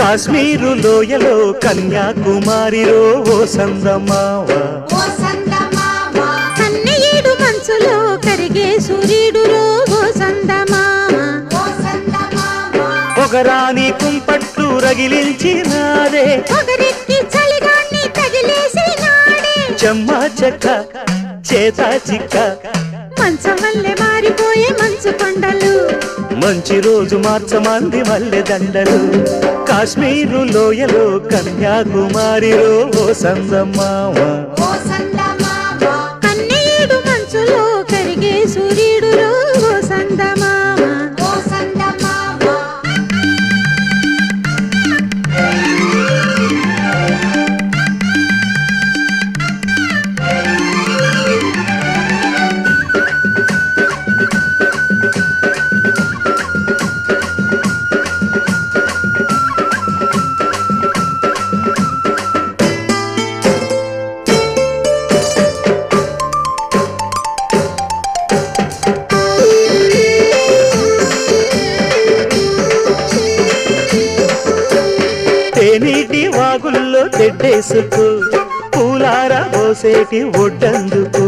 కాశ్మీరు లోయలో కన్యాకుమారిలో ఓ సందమావ కన్నయ్యేడు మంచులో కరిగే సూర్యుడులో ఓ సందమావ పొగరాని కుంపట్లు రగిలించినాడే పొగరెక్కి చలిగాన్ని తగిలేసినాడే చెమ్మా చెక్క చేతా చిక్క మంచం వల్లే మారిపోయే మంచు కొండలు మంచి రోజు మార్చమంది మల్లె దండలు కాశ్మీరు లోయలో కన్యాకుమారిలో ఓ సందమావ కన్నయ్యేడు మంచులో కరిగే సూర్యుడులో ఓ సందమావ తేనీటి వాగుల్లో తెడ్డేసుకు పూలార పోసేటి ఒడ్డందుకు